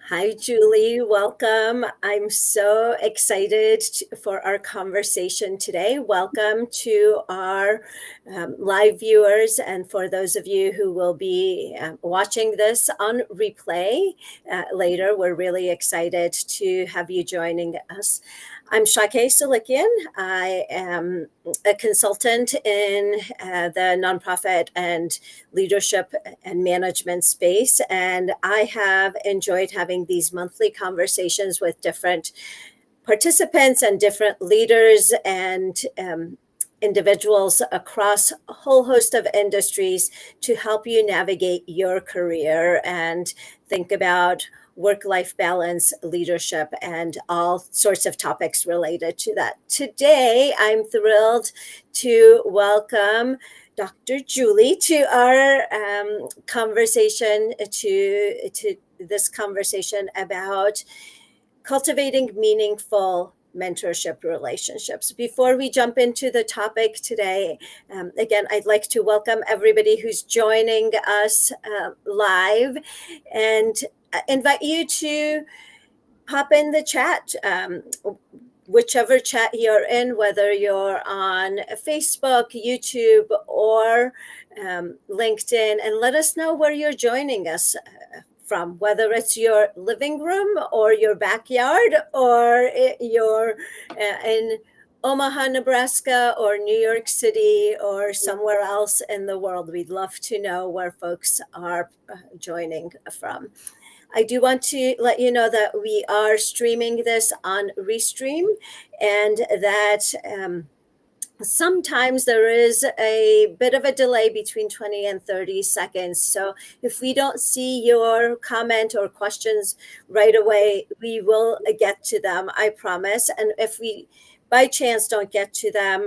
Hi, Julie. Welcome. I'm so excited for our conversation today. Welcome to our live viewers, and for those of you who will be watching this on replay later, we're really excited to have you joining us. I'm Shake Salikian. I am a consultant in the nonprofit and leadership and management space. And I have enjoyed having these monthly conversations with different participants and different leaders and individuals across a whole host of industries to help you navigate your career and think about work-life balance, leadership, and all sorts of topics related to that. Today, I'm thrilled to welcome Dr. Julie to our conversation, to this conversation about cultivating meaningful mentorship relationships. Before we jump into the topic today, again, I'd like to welcome everybody who's joining us live and invite you to pop in the chat. Whichever chat you're in, whether you're on Facebook, YouTube, or LinkedIn, and let us know where you're joining us from, whether it's your living room or your backyard or you're in Omaha, Nebraska, or New York City, or somewhere else in the world. We'd love to know where folks are joining from. I do want to let you know that we are streaming this on Restream, and that sometimes there is a bit of a delay between 20 and 30 seconds. So if we don't see your comment or questions right away, we will get to them, I promise. And if we by chance don't get to them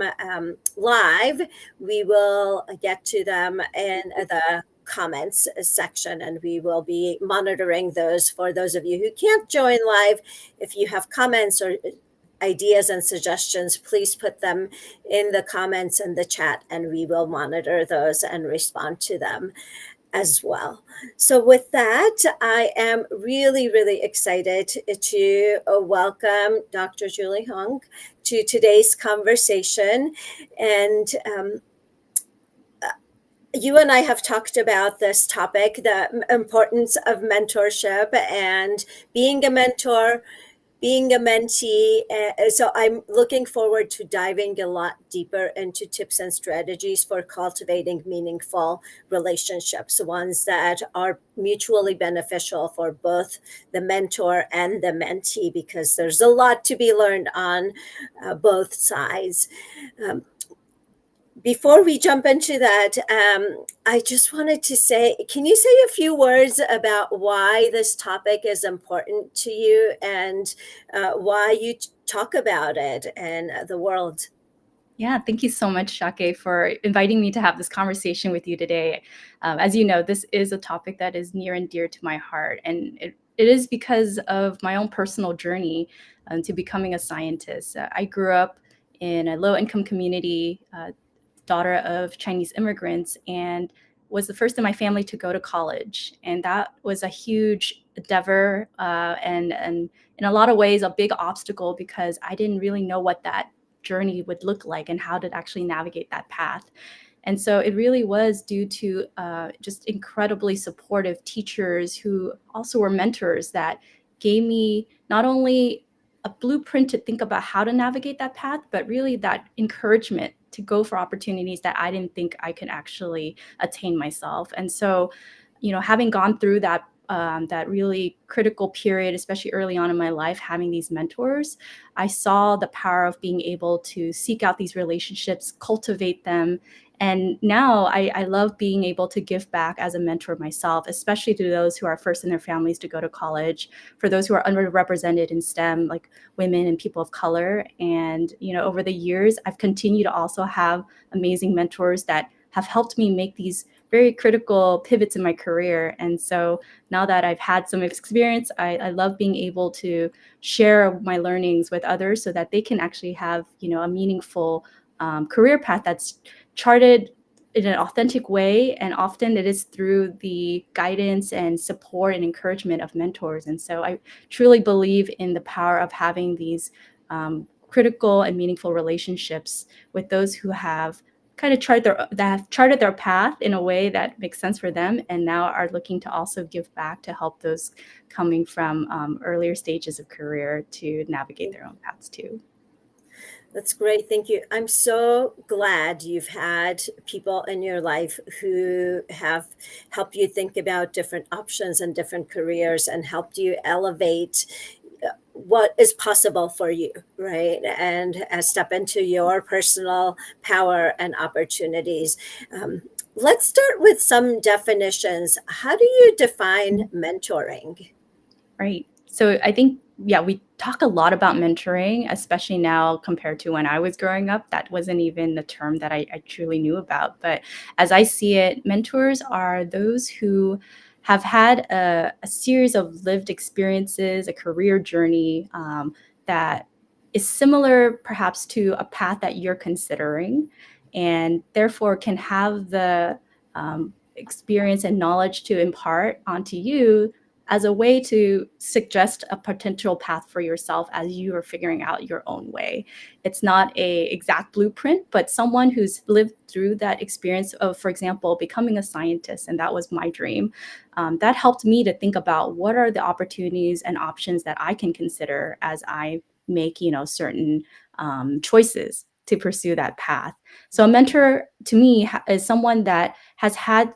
live, we will get to them in the comments section, and we will be monitoring those. For those of you who can't join live, if you have comments or ideas and suggestions, please put them in the comments in the chat, and we will monitor those and respond to them as well. So with that, I am really, really excited to welcome Dr. Julie Huang to today's conversation. And you and I have talked about this topic, the importance of mentorship and being a mentor, being a mentee. So I'm looking forward to diving a lot deeper into tips and strategies for cultivating meaningful relationships, ones that are mutually beneficial for both the mentor and the mentee, because there's a lot to be learned on both sides. Before we jump into that, I just wanted to say, can you say a few words about why this topic is important to you and why you talk about it in the world? Yeah, thank you so much, Shake, for inviting me to have this conversation with you today. As you know, this is a topic that is near and dear to my heart, and it is because of my own personal journey to becoming a scientist. I grew up in a low-income community, daughter of Chinese immigrants, and was the first in my family to go to college. And that was a huge endeavor and in a lot of ways a big obstacle, because I didn't really know what that journey would look like and how to actually navigate that path. And so it really was due to just incredibly supportive teachers who also were mentors that gave me not only a blueprint to think about how to navigate that path, but really that encouragement to go for opportunities that I didn't think I could actually attain myself. And so, having gone through that that really critical period, especially early on in my life, having these mentors, I saw the power of being able to seek out these relationships, cultivate them. And now I love being able to give back as a mentor myself, especially to those who are first in their families to go to college, for those who are underrepresented in STEM, like women and people of color. And, over the years, I've continued to also have amazing mentors that have helped me make these very critical pivots in my career. And so now that I've had some experience, I love being able to share my learnings with others so that they can actually have, a meaningful career path that's charted in an authentic way, and often it is through the guidance and support and encouragement of mentors. And so I truly believe in the power of having these critical and meaningful relationships with those who have kind of charted their path in a way that makes sense for them, and now are looking to also give back to help those coming from earlier stages of career to navigate their own paths too. That's great. Thank you. I'm so glad you've had people in your life who have helped you think about different options and different careers and helped you elevate what is possible for you, right? And step into your personal power and opportunities. Let's start with some definitions. How do you define mentoring? Right. So I think, yeah, we talk a lot about mentoring, especially now compared to when I was growing up. That wasn't even the term that I truly knew about. But as I see it, mentors are those who have had a series of lived experiences, a career journey that is similar perhaps to a path that you're considering, and therefore can have the experience and knowledge to impart onto you as a way to suggest a potential path for yourself as you are figuring out your own way. It's not a exact blueprint, but someone who's lived through that experience of, for example, becoming a scientist, and that was my dream. That helped me to think about what are the opportunities and options that I can consider as I make, certain choices to pursue that path. So a mentor to me is someone that has had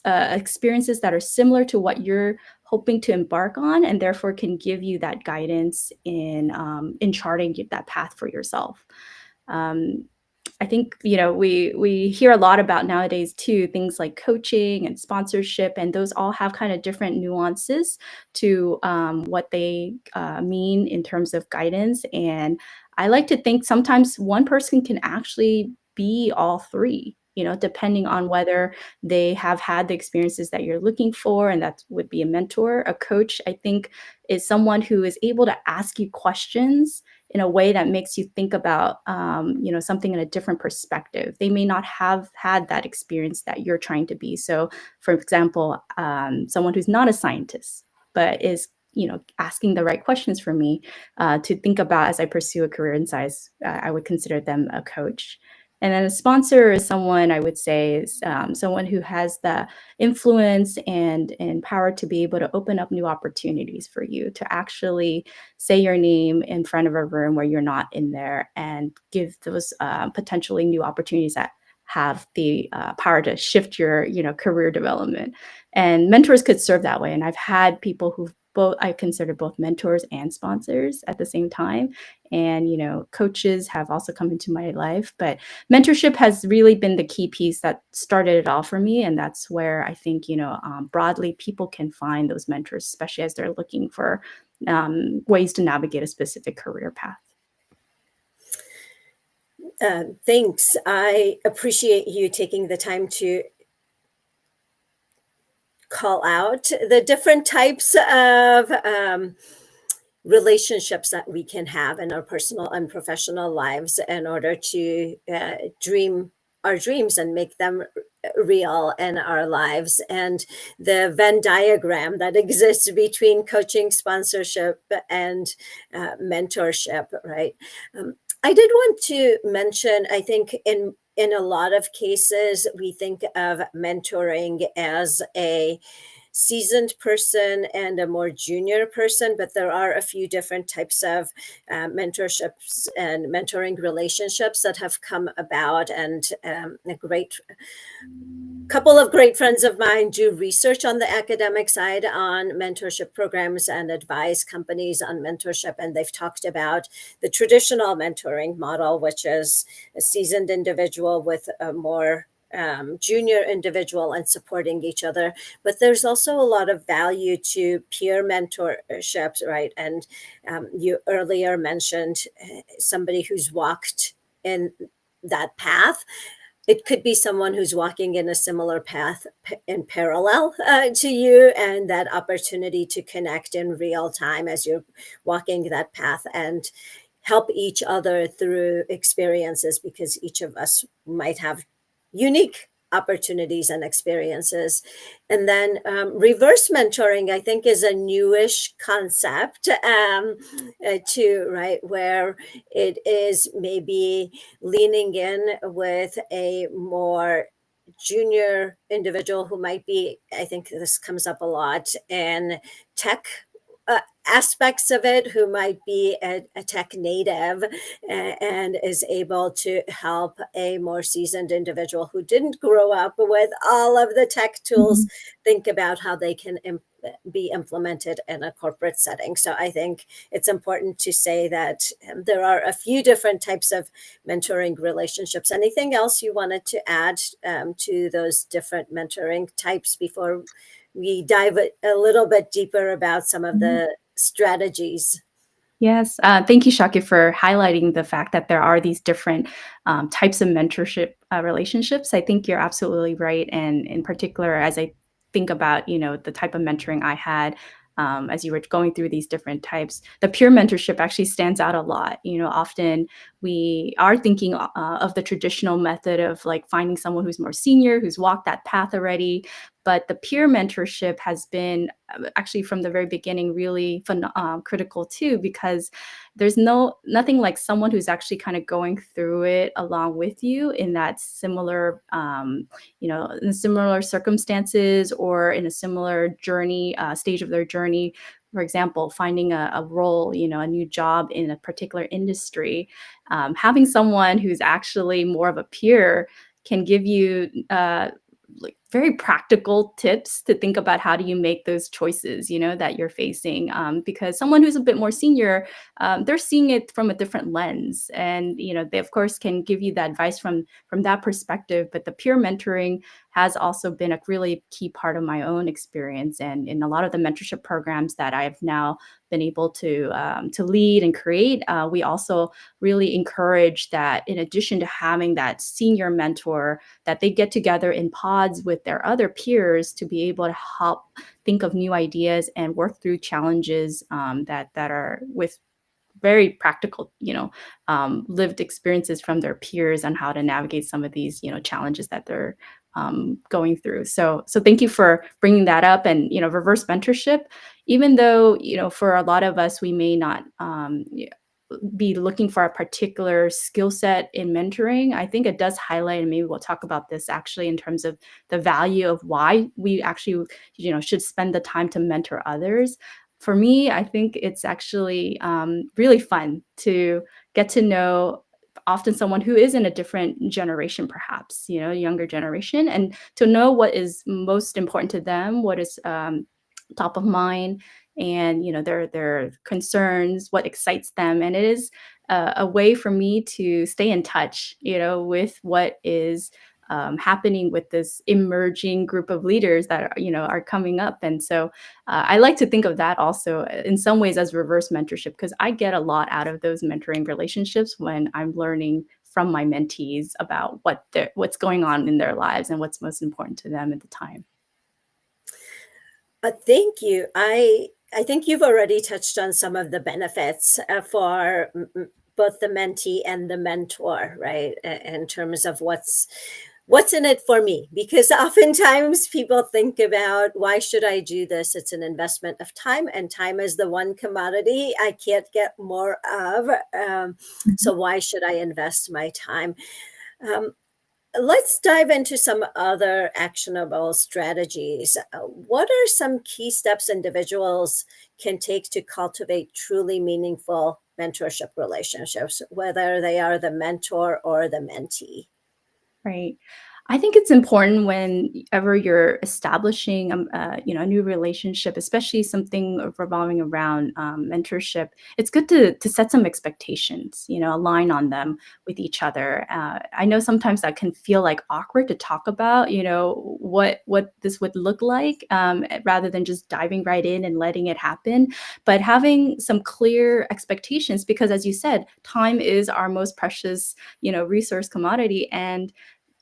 experiences that are similar to what you're hoping to embark on, and therefore can give you that guidance in charting that path for yourself. Um, I think we hear a lot about nowadays too things like coaching and sponsorship, and those all have kind of different nuances to what they mean in terms of guidance. And I like to think sometimes one person can actually be all three. Depending on whether they have had the experiences that you're looking for, and that would be a mentor. A coach, I think, is someone who is able to ask you questions in a way that makes you think about something in a different perspective. They may not have had that experience that you're trying to be. So for example, someone who's not a scientist but is asking the right questions for me to think about as I pursue a career in science, I would consider them a coach. And then a sponsor is someone I would say is someone who has the influence and power to be able to open up new opportunities for you to actually say your name in front of a room where you're not in there, and give those potentially new opportunities that have the power to shift your career development. And mentors could serve that way. And I've had people who both I consider both mentors and sponsors at the same time. And coaches have also come into my life, but mentorship has really been the key piece that started it all for me. And that's where I think broadly people can find those mentors, especially as they're looking for ways to navigate a specific career path. Thanks. I appreciate you taking the time to call out the different types of relationships that we can have in our personal and professional lives in order to dream our dreams and make them real in our lives. And the Venn diagram that exists between coaching, sponsorship, and mentorship, right? I did want to mention, I think in a lot of cases, we think of mentoring as a seasoned person and a more junior person, but there are a few different types of mentorships and mentoring relationships that have come about. And a great couple of great friends of mine do research on the academic side on mentorship programs and advise companies on mentorship. And they've talked about the traditional mentoring model, which is a seasoned individual with a more junior individual and supporting each other. But there's also a lot of value to peer mentorships, right? And you earlier mentioned somebody who's walked in that path. It could be someone who's walking in a similar path in parallel to you, and that opportunity to connect in real time as you're walking that path and help each other through experiences, because each of us might have unique opportunities and experiences. And then reverse mentoring, I think, is a newish concept too, right? Where it is maybe leaning in with a more junior individual who might be, I think this comes up a lot in tech aspects of it, who might be a tech native and is able to help a more seasoned individual who didn't grow up with all of the tech tools Mhm. think about how they can be implemented in a corporate setting. So I think it's important to say that there are a few different types of mentoring relationships. Anything else you wanted to add to those different mentoring types before we dive a little bit deeper about some of Mhm. the strategies? Yes, thank you, Shaki, for highlighting the fact that there are these different types of mentorship relationships. I think you're absolutely right, and in particular, as I think about the type of mentoring I had, as you were going through these different types, the peer mentorship actually stands out a lot. Often we are thinking of the traditional method of like finding someone who's more senior, who's walked that path already. But the peer mentorship has been actually from the very beginning really critical too, because there's nothing like someone who's actually kind of going through it along with you in that similar in similar circumstances or in a similar journey stage of their journey. For example, finding a role, a new job in a particular industry, having someone who's actually more of a peer can give you like very practical tips to think about how do you make those choices, that you're facing. Because someone who's a bit more senior, they're seeing it from a different lens, and they of course can give you that advice from that perspective. But the peer mentoring has also been a really key part of my own experience, and in a lot of the mentorship programs that I've now been able to lead and create, we also really encourage that in addition to having that senior mentor, that they get together in pods with their other peers to be able to help think of new ideas and work through challenges that are with very practical, lived experiences from their peers on how to navigate some of these, challenges that they're going through. So thank you for bringing that up. And reverse mentorship, even though for a lot of us we may not be looking for a particular skill set in mentoring, I think it does highlight, and maybe we'll talk about this actually in terms of the value of why we actually, should spend the time to mentor others. For me, I think it's actually really fun to get to know often someone who is in a different generation, perhaps, younger generation, and to know what is most important to them, what is top of mind, and their concerns, what excites them. And it is a way for me to stay in touch with what is happening with this emerging group of leaders that are coming up. And so I like to think of that also in some ways as reverse mentorship, because I get a lot out of those mentoring relationships when I'm learning from my mentees about what's going on in their lives and what's most important to them at the time. Thank you. I think you've already touched on some of the benefits for both the mentee and the mentor, right? In terms of what's in it for me, because oftentimes people think about, why should I do this? It's an investment of time, and time is the one commodity I can't get more of. Mhm. So why should I invest my time? Um, Let's dive into some other actionable strategies. What are some key steps individuals can take to cultivate truly meaningful mentorship relationships, whether they are the mentor or the mentee? Right. I think it's important whenever you're establishing, a new relationship, especially something revolving around mentorship. It's good to set some expectations, align on them with each other. I know sometimes that can feel like awkward to talk about, what this would look like, rather than just diving right in and letting it happen. But having some clear expectations, because as you said, time is our most precious, resource commodity, and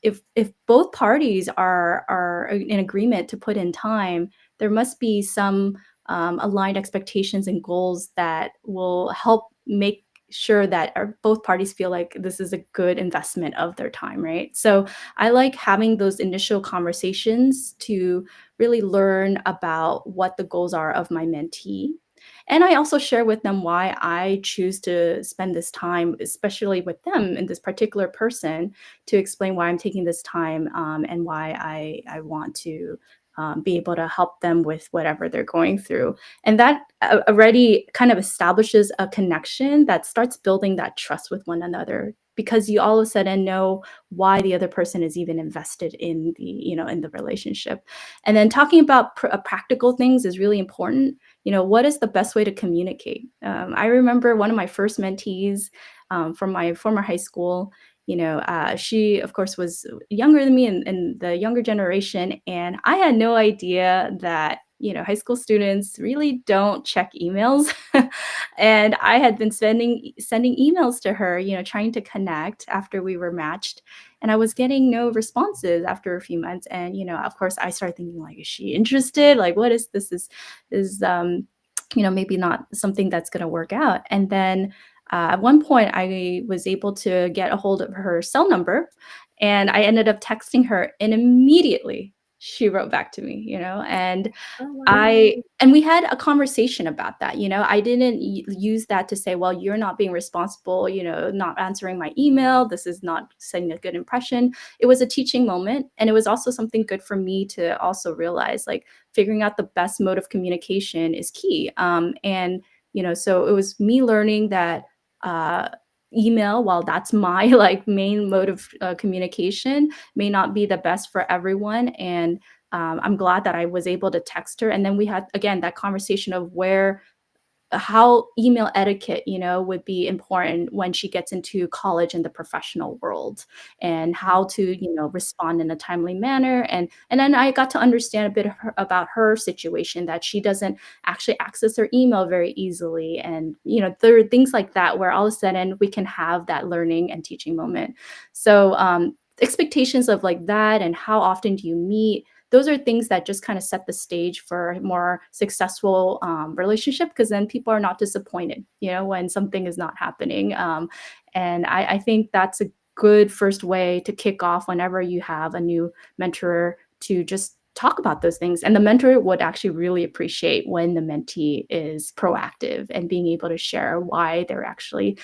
if both parties are in agreement to put in time, there must be some aligned expectations and goals that will help make sure that both parties feel like this is a good investment of their time, right? So I like having those initial conversations to really learn about what the goals are of my mentee. And I also share with them why I choose to spend this time, especially with them and this particular person, to explain why I'm taking this time, and why I want to be able to help them with whatever they're going through. And that already kind of establishes a connection that starts building that trust with one another, because you all of a sudden know why the other person is even invested in in the relationship. And then talking about practical things is really important. What is the best way to communicate? I remember one of my first mentees, from my former high school. She of course was younger than me, and the younger generation, and I had no idea that high school students really don't check emails. And I had been sending emails to her, trying to connect after we were matched, and I was getting no responses after a few months. And of course I started thinking, like, is she interested? Like, what is this? Is maybe not something that's going to work out. And then at one point, I was able to get a hold of her cell number, and I ended up texting her, and immediately she wrote back to me, and Oh, wow. we had a conversation about that. I didn't use that to say, well, you're not being responsible, not answering my email. This is not setting a good impression. It was a teaching moment. And it was also something good for me to also realize, like, figuring out the best mode of communication is key. And, so it was me learning that, uh, email, while that's my like main mode of communication, may not be the best for everyone. And I'm glad that I was able to text her. And then we had, again, that conversation of how email etiquette, would be important when she gets into college and the professional world, and how to, respond in a timely manner. And then I got to understand a bit about her situation, that she doesn't actually access her email very easily. And, there are things like that where all of a sudden we can have that learning and teaching moment. So, expectations of like that, and how often do you meet, those are things that just kind of set the stage for a more successful relationship, because then people are not disappointed, when something is not happening. And I think that's a good first way to kick off whenever you have a new mentor, to just talk about those things. And the mentor would actually really appreciate when the mentee is proactive and being able to share why they're actually,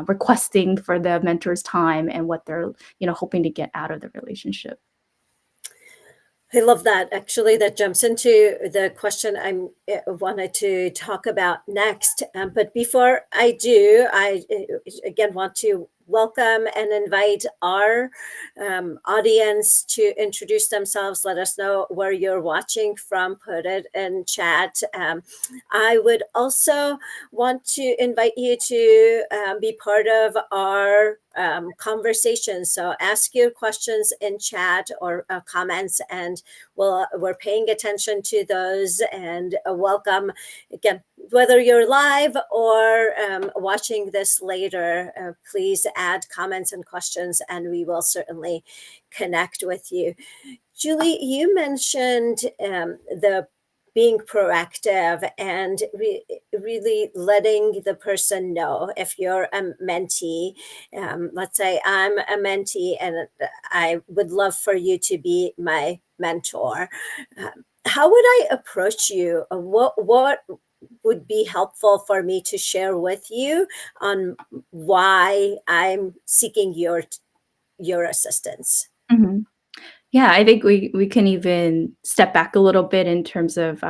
requesting for the mentor's time, and what they're, hoping to get out of the relationship. I love that. Actually, that jumps into the question I wanted to talk about next. But before I do, I again want to welcome and invite our audience to introduce themselves. Let us know where you're watching from. Put it in chat. I would also want to invite you to be part of our conversation. So ask your questions in chat or comments, and we're paying attention to those. And welcome again, whether you're live or watching this later. Please add comments and questions, and we will certainly connect with you. Julie, you mentioned the being proactive and really letting the person know. If you're a mentee, let's say I'm a mentee and I would love for you to be my mentor. How would I approach you? What would be helpful for me to share with you on why I'm seeking your assistance? Mhm. Yeah, I think we can even step back a little bit in terms of,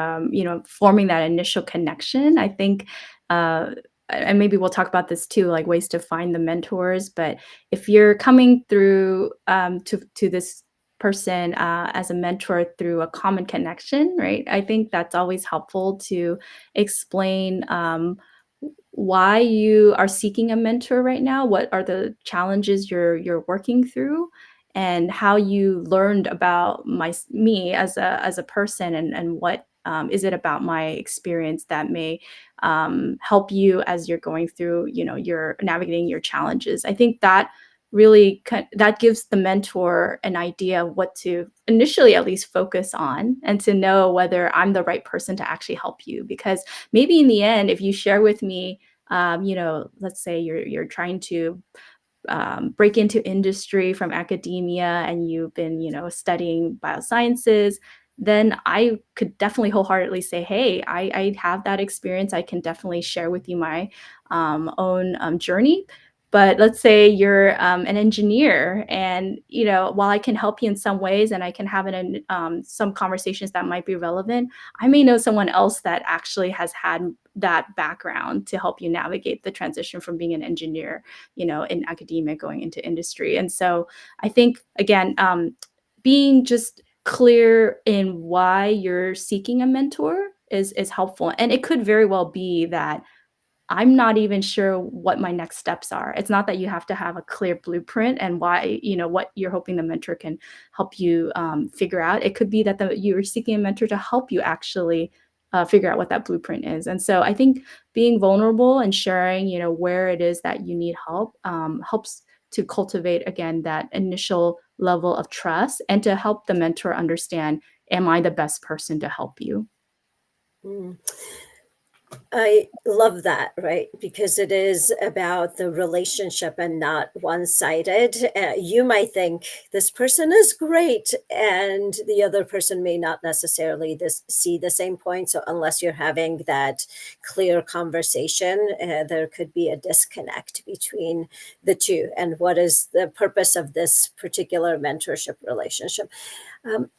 forming that initial connection. I think, and maybe we'll talk about this too, like ways to find the mentors. But if you're coming through, to this person as a mentor through a common connection, right? I think that's always helpful to explain, why you are seeking a mentor right now. What are the challenges you're working through, and how you learned about me as a person, and what is it about my experience that may help you as you're going through, you're navigating your challenges. I think that really that gives the mentor an idea of what to initially at least focus on, and to know whether I'm the right person to actually help you. Because maybe in the end, if you share with me Let's say you're trying to break into industry from academia and you've been, studying biosciences, then I could definitely wholeheartedly say, hey, I have that experience. I can definitely share with you my own journey. But let's say you're an engineer, and while I can help you in some ways, and I can have some conversations that might be relevant, I may know someone else that actually has had that background to help you navigate the transition from being an engineer, in academia going into industry. And so I think, again, being just clear in why you're seeking a mentor is helpful. And it could very well be that I'm not even sure what my next steps are. It's not that you have to have a clear blueprint and why, what you're hoping the mentor can help you figure out. It could be that you're seeking a mentor to help you actually figure out what that blueprint is. And so I think being vulnerable and sharing, where it is that you need help helps to cultivate, again, that initial level of trust and to help the mentor understand, am I the best person to help you? Mm. I love that, right? Because it is about the relationship and not one-sided. You might think this person is great, and the other person may not necessarily see the same point. So unless you're having that clear conversation, there could be a disconnect between the two. And what is the purpose of this particular mentorship relationship? Um,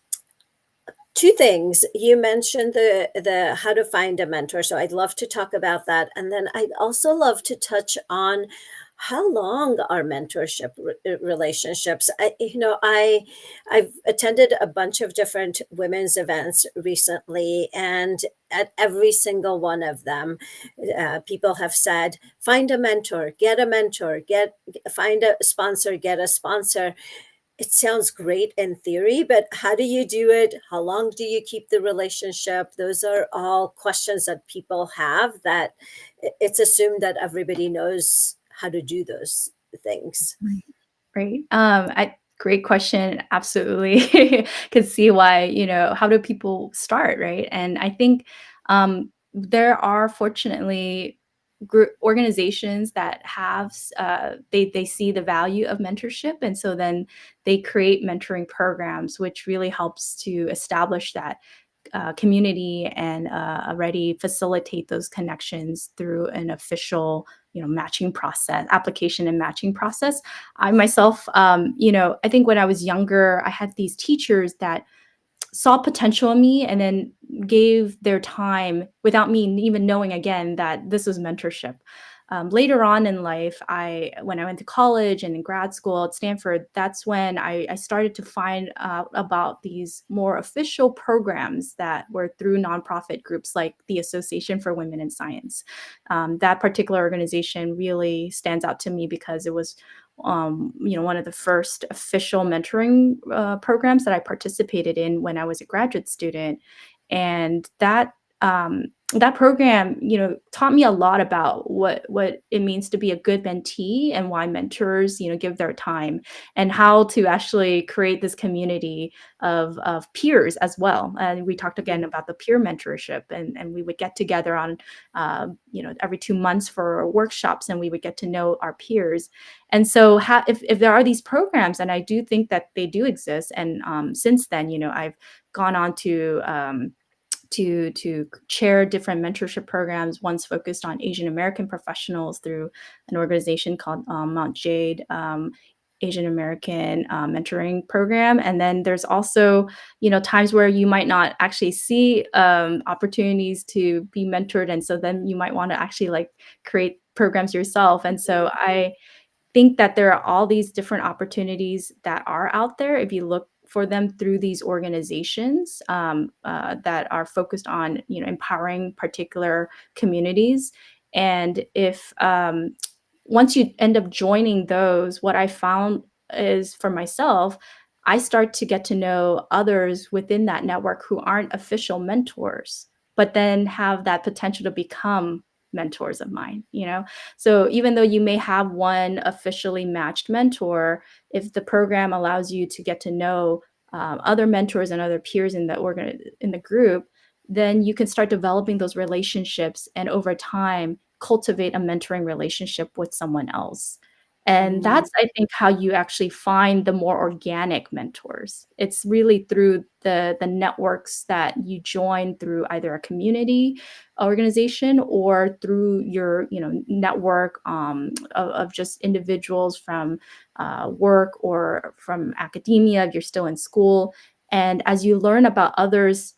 Two things. You mentioned the how to find a mentor, so I'd love to talk about that, and then I'd also love to touch on how long are mentorship relationships. I've attended a bunch of different women's events recently, and at every single one of them, people have said, "Find a mentor, get find a sponsor, get a sponsor." It sounds great in theory, but how do you do it? How long do you keep the relationship? Those are all questions that people have, that it's assumed that everybody knows how to do those things. Right. Right. Great question. Absolutely. Could see why, how do people start, right? And I think there are fortunately organizations that they see the value of mentorship, and so then they create mentoring programs, which really helps to establish that community and already facilitate those connections through an official, matching process, application and matching process. I myself, I think when I was younger, I had these teachers that saw potential in me and then gave their time without me even knowing, again, that this was mentorship. Later on in life, when I went to college and in grad school at Stanford, that's when I started to find out about these more official programs that were through nonprofit groups like the Association for Women in Science. That particular organization really stands out to me because it was one of the first official mentoring programs that I participated in when I was a graduate student. And that program, taught me a lot about what it means to be a good mentee and why mentors, give their time, and how to actually create this community of peers as well. And we talked again about the peer mentorship, and we would get together on, every 2 months for workshops, and we would get to know our peers. And so, if there are these programs, and I do think that they do exist, and since then, I've gone on to chair different mentorship programs. One's focused on Asian American professionals through an organization called Mount Jade. Asian American mentoring program. And then there's also, times where you might not actually see opportunities to be mentored. And so then you might want to actually like create programs yourself. And so I think that there are all these different opportunities that are out there if you look for them through these organizations that are focused on, empowering particular communities. And if once you end up joining those, what I found is, for myself, I start to get to know others within that network who aren't official mentors, but then have that potential to become mentors of mine, So even though you may have one officially matched mentor, if the program allows you to get to know other mentors and other peers in in the group, then you can start developing those relationships, and over time, cultivate a mentoring relationship with someone else. And Mm, that's, I think, how you actually find the more organic mentors. It's really through the networks that you join through either a community organization or through your, network of just individuals from work or from academia if you're still in school. And as you learn about others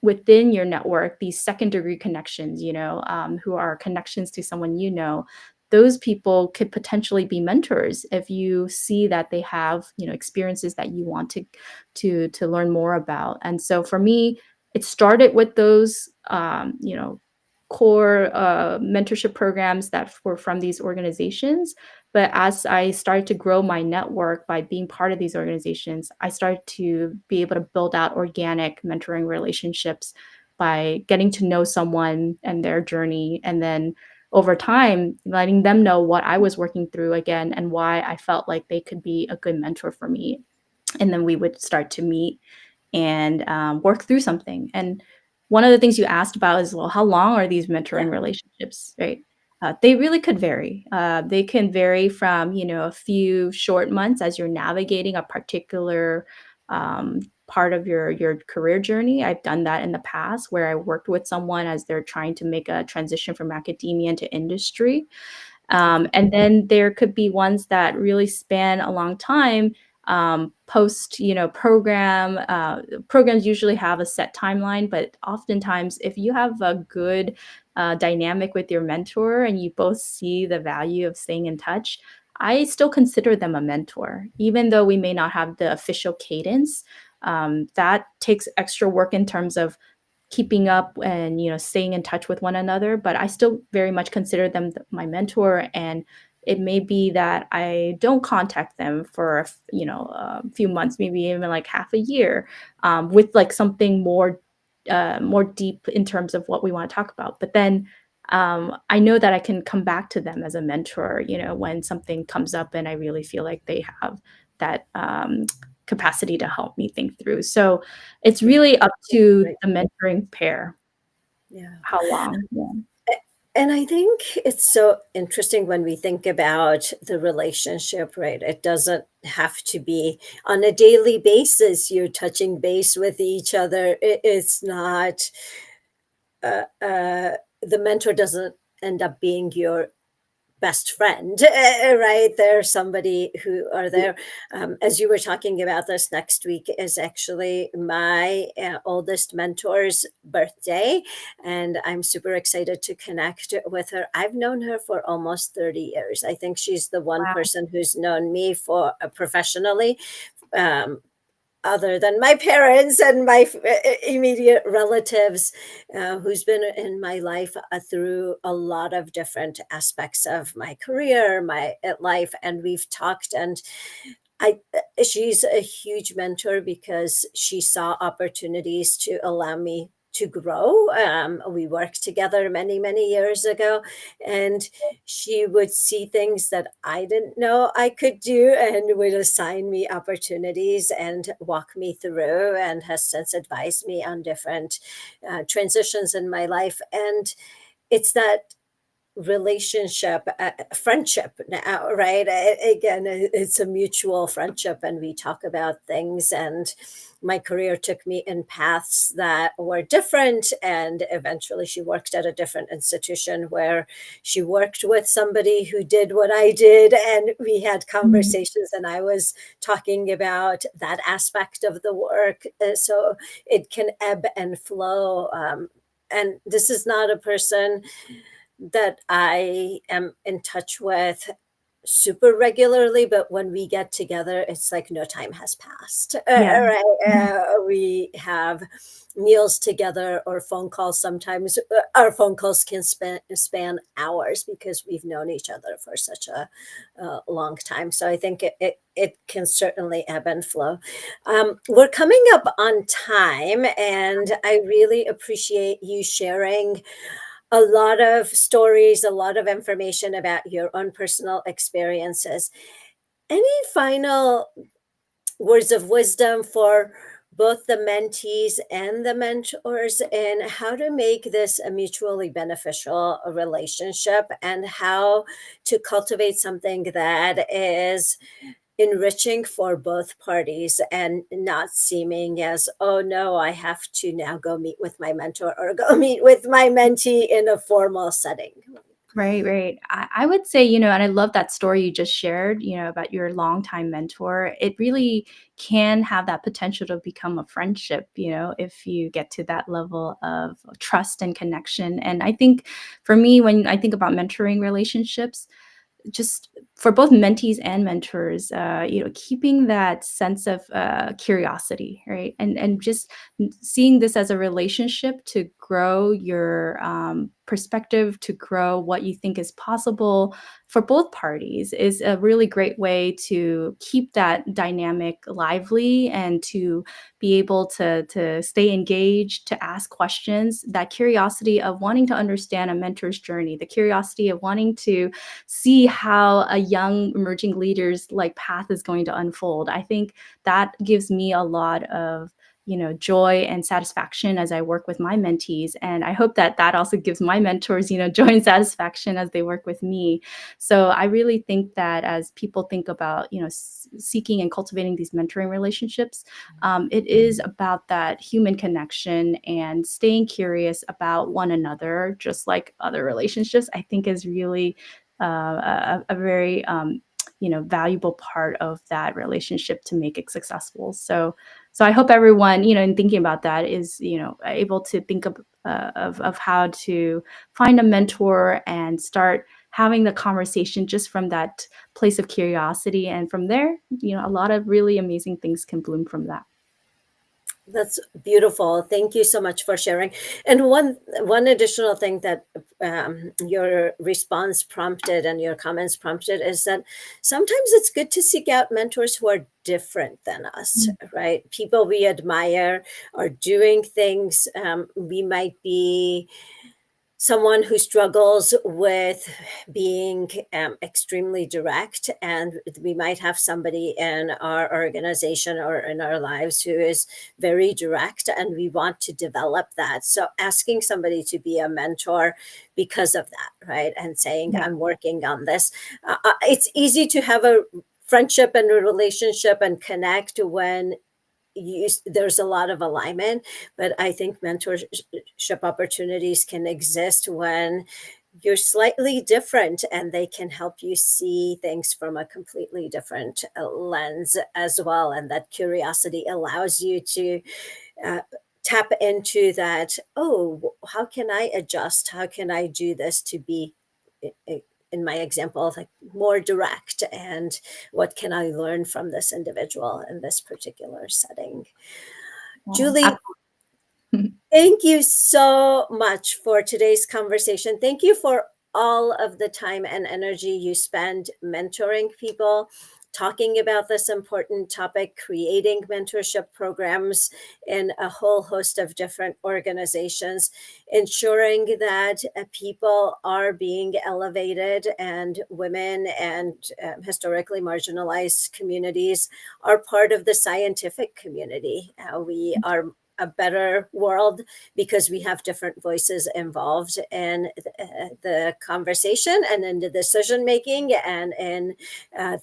within your network, these second degree connections, who are connections to someone those people could potentially be mentors if you see that they have, experiences that you want to learn more about. And so for me, it started with those, core mentorship programs that were from these organizations. But as I started to grow my network by being part of these organizations, I started to be able to build out organic mentoring relationships by getting to know someone and their journey. And then over time, letting them know what I was working through again and why I felt like they could be a good mentor for me. And then we would start to meet and work through something. And one of the things you asked about is, well, how long are these mentoring yeah. relationships, right? They really could vary. They can vary from, a few short months as you're navigating a particular part of your career journey. I've done that in the past where I worked with someone as they're trying to make a transition from academia into industry. Okay. And then there could be ones that really span a long time, post, programs usually have a set timeline, but oftentimes if you have a good dynamic with your mentor and you both see the value of staying in touch, I still consider them a mentor, even though we may not have the official cadence. That takes extra work in terms of keeping up and staying in touch with one another, but I still very much consider them my mentor. And it may be that I don't contact them for a few months, maybe even like half a year, with like something more deep in terms of what we want to talk about. But then I know that I can come back to them as a mentor, when something comes up and I really feel like they have that capacity to help me think through. So it's Yeah. really up That's to great. the mentoring pair, Yeah. how long. Yeah. And I think it's so interesting when we think about the relationship, right? It doesn't have to be on a daily basis, you're touching base with each other. It's not, the mentor doesn't end up being your best friend, right? There's somebody who are there. As you were talking about, this next week is actually my oldest mentor's birthday, and I'm super excited to connect with her. I've known her for almost 30 years. I think she's the one Wow. person who's known me for professionally, um, other than my parents and my immediate relatives, who's been in my life through a lot of different aspects of my career, my life, and we've talked. And I, she's a huge mentor because she saw opportunities to allow me to grow. We worked together many, many years ago, and she would see things that I didn't know I could do and would assign me opportunities and walk me through, and has since advised me on different transitions in my life. And it's that relationship, friendship now, right? Again, it's a mutual friendship, and we talk about things. And my career took me in paths that were different, and eventually she worked at a different institution where she worked with somebody who did what I did, and we had Mhm. conversations, and I was talking about that aspect of the work. So it can ebb and flow. And this is not a person that I am in touch with super regularly, but when we get together, it's like no time has passed. Yeah. Right? Mhm. We have meals together or phone calls. Sometimes our phone calls can span hours because we've known each other for such a long time. So I think it can certainly ebb and flow. We're coming up on time, and I really appreciate you sharing a lot of stories, a lot of information about your own personal experiences. Any final words of wisdom for both the mentees and the mentors in how to make this a mutually beneficial relationship, and how to cultivate something that is enriching for both parties and not seeming as, oh no, I have to now go meet with my mentor or go meet with my mentee in a formal setting. Right, right. I would say, you know, and I love that story you just shared, you know, about your longtime mentor. It really can have that potential to become a friendship, you know, if you get to that level of trust and connection. And I think for me, when I think about mentoring relationships, just for both mentees and mentors, you know, keeping that sense of curiosity, right, and just seeing this as a relationship to grow your perspective, to grow what you think is possible for both parties, is a really great way to keep that dynamic lively and to be able to stay engaged, to ask questions. That curiosity of wanting to understand a mentor's journey, the curiosity of wanting to see how a young emerging leader's like path is going to unfold. I think that gives me a lot of, you know, joy and satisfaction as I work with my mentees, and I hope that that also gives my mentors, you know, joy and satisfaction as they work with me. So I really think that as people think about, you know, seeking and cultivating these mentoring relationships, it is about that human connection and staying curious about one another, just like other relationships. I think is really a very you know, valuable part of that relationship to make it successful. So I hope everyone, you know, in thinking about that, is, you know, able to think of how to find a mentor and start having the conversation just from that place of curiosity, and from there, you know, a lot of really amazing things can bloom from that. That's beautiful. Thank you so much for sharing. And one additional thing that your response prompted and your comments prompted is that sometimes it's good to seek out mentors who are different than us, Mm. right? People we admire are doing things. We might be someone who struggles with being extremely direct, and we might have somebody in our organization or in our lives who is very direct, and we want to develop that. So asking somebody to be a mentor because of that, right, and saying, Yeah. I'm working on this. It's easy to have a friendship and a relationship and connect when there's a lot of alignment, but I think mentorship opportunities can exist when you're slightly different, and they can help you see things from a completely different lens as well. And that curiosity allows you to uh, tap into that. Oh, how can I adjust? How can I do this to be, in my example, like more direct? And what can I learn from this individual in this particular setting? Yeah. Julie, thank you so much for today's conversation. Thank you for all of the time and energy you spend mentoring people, talking about this important topic, creating mentorship programs in a whole host of different organizations, ensuring that people are being elevated, and women and historically marginalized communities are part of the scientific community. We are a better world because we have different voices involved in the conversation and in the decision making, and in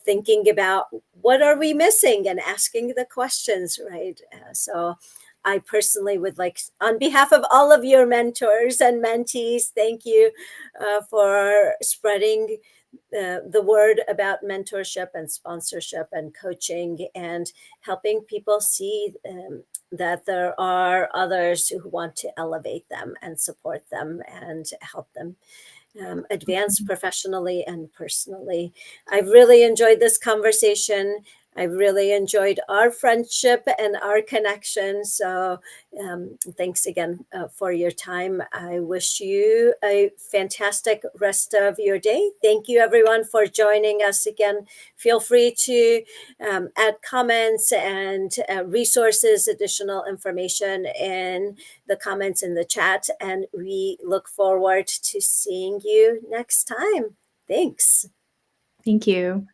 thinking about what are we missing and asking the questions, right? So I personally would like, on behalf of all of your mentors and mentees, thank you for spreading the word about mentorship and sponsorship and coaching, and helping people see that there are others who want to elevate them and support them and help them advance professionally and personally. I've really enjoyed this conversation. I really enjoyed our friendship and our connection. So, thanks again for your time. I wish you a fantastic rest of your day. Thank you, everyone, for joining us again. Feel free to add comments and resources, additional information in the comments in the chat, and we look forward to seeing you next time. Thanks. Thank you.